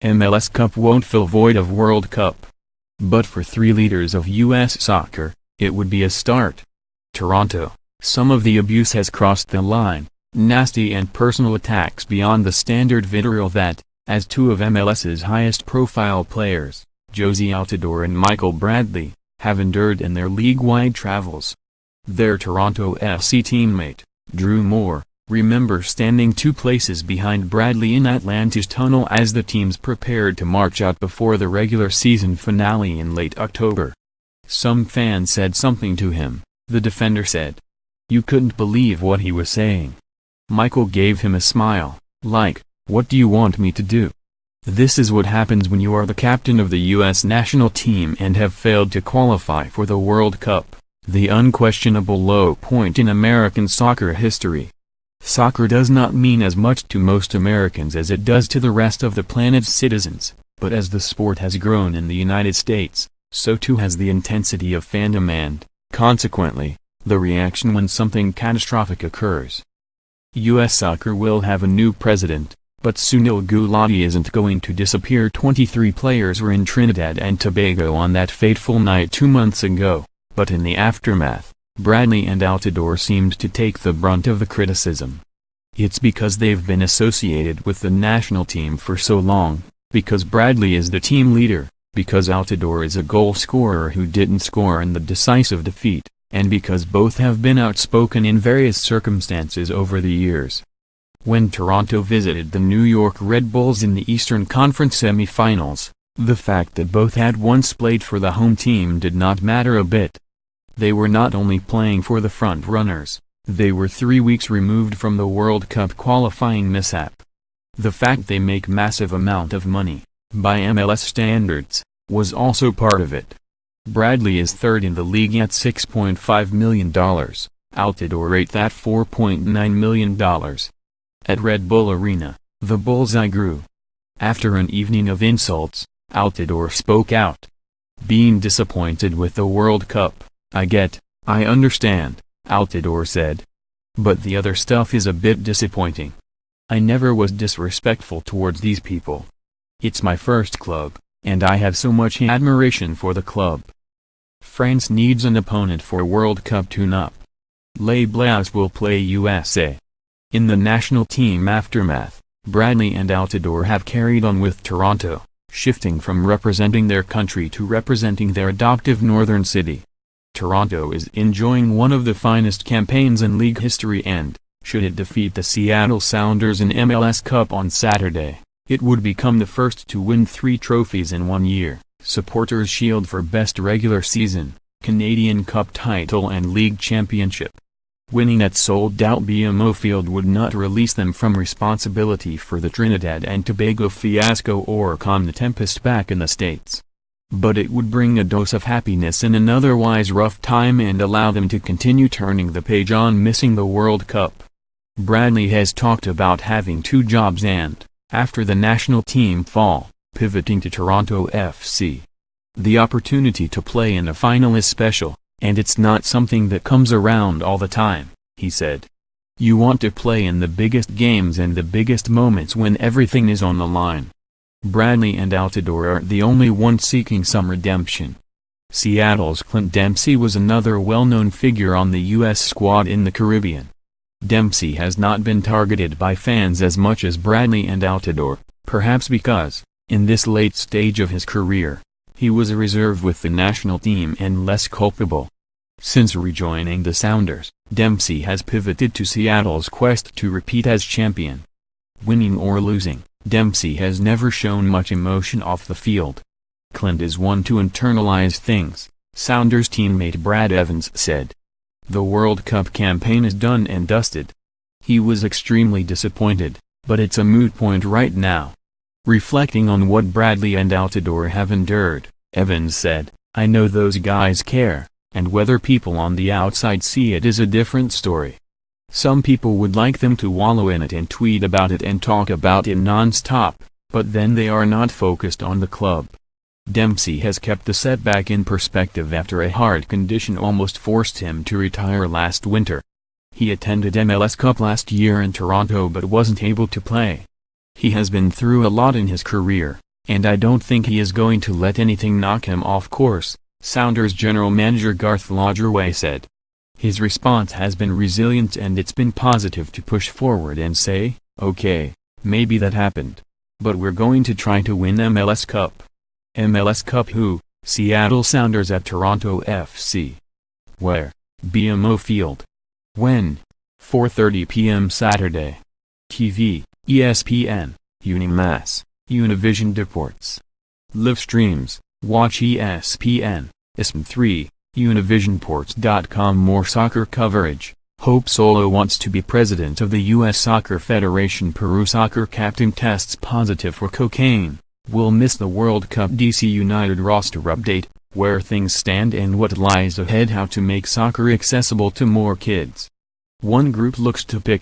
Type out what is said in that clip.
MLS Cup won't fill void of World Cup. But for three leaders of U.S. soccer, it would be a start. Toronto, some of the abuse has crossed the line, nasty and personal attacks beyond the standard vitriol that, as two of MLS's highest-profile players, Jozy Altidore and Michael Bradley, have endured in their league-wide travels. Their Toronto FC teammate, Drew Moor, remembers standing 2 places behind Bradley in Atlanta's tunnel as the teams prepared to march out before the regular season finale in late October. Some fans said something to him, the defender said. You couldn't believe what he was saying. Michael gave him a smile, like, "What do you want me to do?" This is what happens when you are the captain of the U.S. national team and have failed to qualify for the World Cup, the unquestionable low point in American soccer history. Soccer does not mean as much to most Americans as it does to the rest of the planet's citizens, but as the sport has grown in the United States, so too has the intensity of fandom and, consequently, the reaction when something catastrophic occurs. U.S. soccer will have a new president, but Sunil Gulati isn't going to disappear. 23 players were in Trinidad and Tobago on that fateful night 2 months ago, but in the aftermath, Bradley and Altidore seemed to take the brunt of the criticism. It's because they've been associated with the national team for so long, because Bradley is the team leader, because Altidore is a goal scorer who didn't score in the decisive defeat, and because both have been outspoken in various circumstances over the years. When Toronto visited the New York Red Bulls in the Eastern Conference semi-finals, the fact that both had once played for the home team did not matter a bit. They were not only playing for the front-runners, they were 3 weeks removed from the World Cup qualifying mishap. The fact they make massive amount of money, by MLS standards, was also part of it. Bradley is third in the league at $6.5 million, Altidore eighth at $4.9 million. At Red Bull Arena, the bullseye grew. After an evening of insults, Altidore spoke out. Being disappointed with the World Cup, I understand, Altidore said. But the other stuff is a bit disappointing. I never was disrespectful towards these people. It's my first club, and I have so much admiration for the club. France needs an opponent for World Cup tune-up. Les Bleus will play USA. In the national team aftermath, Bradley and Altidore have carried on with Toronto, shifting from representing their country to representing their adoptive northern city. Toronto is enjoying one of the finest campaigns in league history and, should it defeat the Seattle Sounders in MLS Cup on Saturday, it would become the first to win 3 trophies in 1 year: Supporters' Shield for Best Regular Season, Canadian Cup title and League Championship. Winning at sold-out BMO Field would not release them from responsibility for the Trinidad and Tobago fiasco or calm the tempest back in the States. But it would bring a dose of happiness in an otherwise rough time and allow them to continue turning the page on missing the World Cup. Bradley has talked about having 2 jobs and, after the national team fall, pivoting to Toronto FC. The opportunity to play in a final is special, and it's not something that comes around all the time, he said. You want to play in the biggest games and the biggest moments when everything is on the line. Bradley and Altidore aren't the only ones seeking some redemption. Seattle's Clint Dempsey was another well-known figure on the U.S. squad in the Caribbean. Dempsey has not been targeted by fans as much as Bradley and Altidore, perhaps because, in this late stage of his career, he was a reserve with the national team and less culpable. Since rejoining the Sounders, Dempsey has pivoted to Seattle's quest to repeat as champion. Winning or losing, Dempsey has never shown much emotion off the field. Clint is one to internalize things, Sounders teammate Brad Evans said. The World Cup campaign is done and dusted. He was extremely disappointed, but it's a moot point right now. Reflecting on what Bradley and Altidore have endured, Evans said, I know those guys care, and whether people on the outside see it is a different story. Some people would like them to wallow in it and tweet about it and talk about it non-stop, but then they are not focused on the club. Dempsey has kept the setback in perspective after a heart condition almost forced him to retire last winter. He attended MLS Cup last year in Toronto but wasn't able to play. He has been through a lot in his career, and I don't think he is going to let anything knock him off course, Sounders general manager Garth Lagerwey said. His response has been resilient and it's been positive to push forward and say, okay, maybe that happened. But we're going to try to win MLS Cup. MLS Cup who? Seattle Sounders at Toronto FC. Where? BMO Field. When? 4:30 p.m. Saturday. TV, ESPN, Unimass, Univision Deportes. Live streams, watch ESPN, ISM3, Univisionports.com. More soccer coverage. Hope Solo wants to be president of the U.S. Soccer Federation. Peru soccer captain tests positive for cocaine. Will miss the World Cup. DC United roster update, where things stand and what lies ahead. How to make soccer accessible to more kids. One group looks to pick